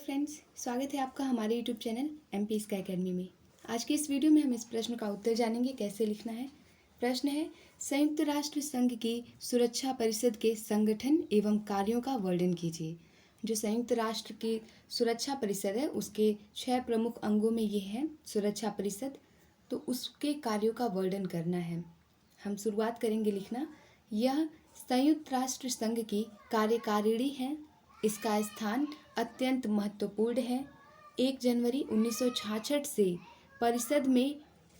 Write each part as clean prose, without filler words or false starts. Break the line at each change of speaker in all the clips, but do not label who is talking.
Friends, स्वागत है आपका हमारे YouTube channel MP sky academy में। आज के इस वीडियो में हम इस प्रश्न का उत्तर जानेंगे कैसे लिखना है। प्रश्न है, संयुक्त राष्ट्र संघ की सुरक्षा परिषद के संगठन एवं कार्यों का वर्णन कीजिए। जो संयुक्त राष्ट्र की सुरक्षा परिषद है उसके 6 प्रमुख अंगों में ये है सुरक्षा परिषद, तो उसके कार्यों का वर्णन करना है। हम शुरुआत करेंगे लिखना। यह संयुक्त राष्ट्र संघ की कार्यकारिणी है। इसका स्थान अत्यंत महत्वपूर्ण है। 1 जनवरी 1966 से परिषद में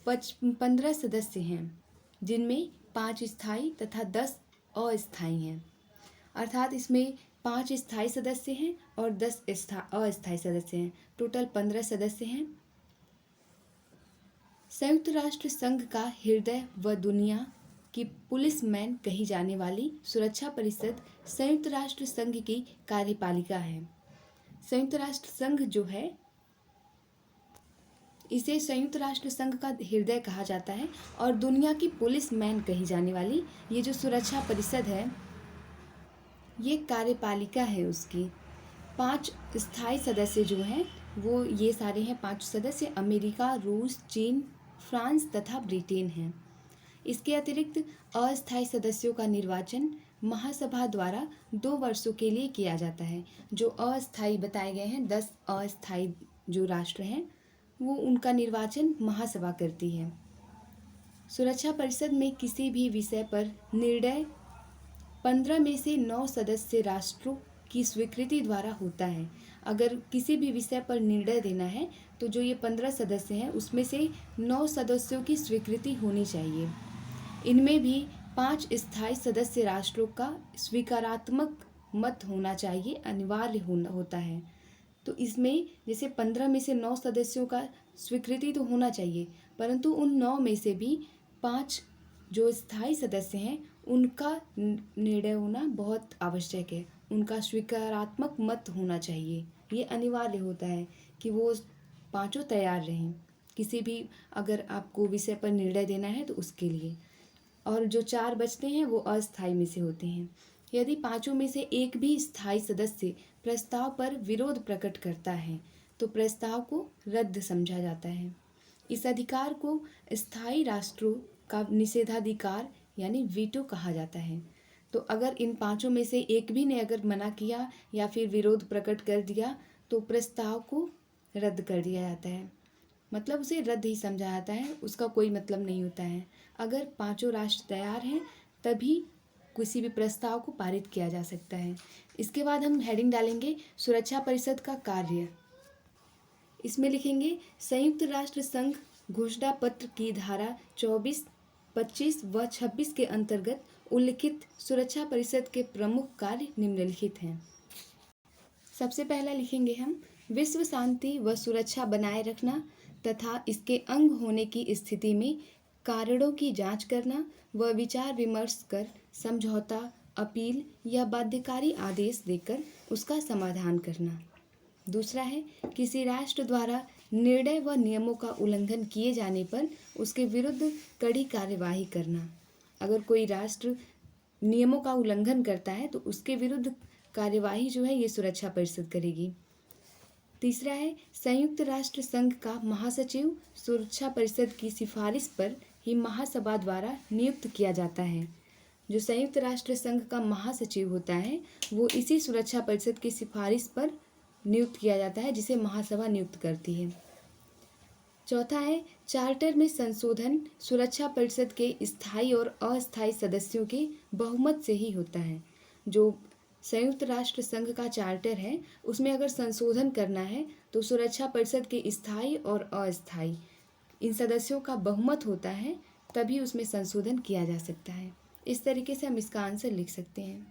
15 सदस्य हैं, जिनमें 5 स्थायी तथा 10 अस्थायी हैं। अर्थात इसमें 5 स्थायी सदस्य हैं और 10 अस्थायी सदस्य हैं। टोटल 15 सदस्य हैं। संयुक्त राष्ट्र संघ का हृदय व दुनिया की पुलिसमैन कही जाने वाली सुरक्षा परिषद संयुक्त राष्ट्र संघ की कार्यपालिका है। संयुक्त राष्ट्र संघ जो है इसे संयुक्त राष्ट्र संघ का हृदय कहा जाता है और दुनिया की पुलिसमैन कही जाने वाली ये जो सुरक्षा परिषद है ये कार्यपालिका है उसकी। 5 स्थायी सदस्य जो हैं वो ये सारे हैं 5 सदस्य अमेरिका, रूस, चीन, फ्रांस तथा ब्रिटेन हैं। इसके अतिरिक्त अस्थायी सदस्यों का निर्वाचन महासभा द्वारा 2 वर्षों के लिए किया जाता है। जो अस्थायी बताए गए हैं 10 अस्थायी जो राष्ट्र हैं वो उनका निर्वाचन महासभा करती है। सुरक्षा परिषद में किसी भी विषय पर निर्णय 15 में से 9 सदस्य राष्ट्रों की स्वीकृति द्वारा होता है। अगर किसी भी विषय पर निर्णय देना है तो जो ये 15 सदस्य हैं उसमें से 9 सदस्यों की स्वीकृति होनी चाहिए। इनमें भी 5 स्थायी सदस्य राष्ट्रों का स्वीकारात्मक मत होना चाहिए, अनिवार्य होता है। तो इसमें जैसे 15 में से 9 सदस्यों का स्वीकृति तो होना चाहिए, परंतु उन 9 में से भी 5 जो स्थायी सदस्य हैं उनका निर्णय होना बहुत आवश्यक है। उनका स्वीकारात्मक मत होना चाहिए। ये अनिवार्य होता है कि वो पांचों तैयार रहें किसी भी अगर आपको विषय पर निर्णय देना है तो उसके लिए। और जो 4 बचते हैं वो अस्थायी में से होते हैं। यदि 5 में से एक भी स्थायी सदस्य प्रस्ताव पर विरोध प्रकट करता है तो प्रस्ताव को रद्द समझा जाता है। इस अधिकार को स्थायी राष्ट्रों का निषेधाधिकार यानी वीटो कहा जाता है। तो अगर इन 5 में से एक भी ने अगर मना किया या फिर विरोध प्रकट कर दिया तो प्रस्ताव को रद्द कर दिया जाता है। मतलब उसे रद्द ही समझा जाता है, उसका कोई मतलब नहीं होता है। अगर 5 राष्ट्र तैयार हैं तभी किसी भी प्रस्ताव को पारित किया जा सकता है। इसके बाद हम हेडिंग डालेंगे सुरक्षा परिषद का कार्य। इसमें लिखेंगे संयुक्त राष्ट्र संघ घोषणा पत्र की धारा 24, 25 व 26 के अंतर्गत उल्लिखित सुरक्षा परिषद के प्रमुख कार्य निम्नलिखित हैं। सबसे पहला लिखेंगे हम विश्व शांति व सुरक्षा बनाए रखना तथा इसके अंग होने की स्थिति में कारणों की जांच करना व विचार विमर्श कर समझौता, अपील या बाध्यकारी आदेश देकर उसका समाधान करना। दूसरा है किसी राष्ट्र द्वारा निर्णय व नियमों का उल्लंघन किए जाने पर उसके विरुद्ध कड़ी कार्यवाही करना। अगर कोई राष्ट्र नियमों का उल्लंघन करता है तो उसके विरुद्ध कार्यवाही जो है ये सुरक्षा परिषद करेगी। तीसरा है संयुक्त राष्ट्र संघ का महासचिव सुरक्षा परिषद की सिफारिश पर ही महासभा द्वारा नियुक्त किया जाता है। जो संयुक्त राष्ट्र संघ का महासचिव होता है वो इसी सुरक्षा परिषद की सिफारिश पर नियुक्त किया जाता है जिसे महासभा नियुक्त करती है। चौथा है चार्टर में संशोधन सुरक्षा परिषद के स्थायी और अस्थायी सदस्यों के बहुमत से ही होता है। जो संयुक्त राष्ट्र संघ का चार्टर है उसमें अगर संशोधन करना है तो सुरक्षा परिषद के स्थायी और अस्थायी इन सदस्यों का बहुमत होता है, तभी उसमें संशोधन किया जा सकता है। इस तरीके से हम इसका आंसर लिख सकते हैं।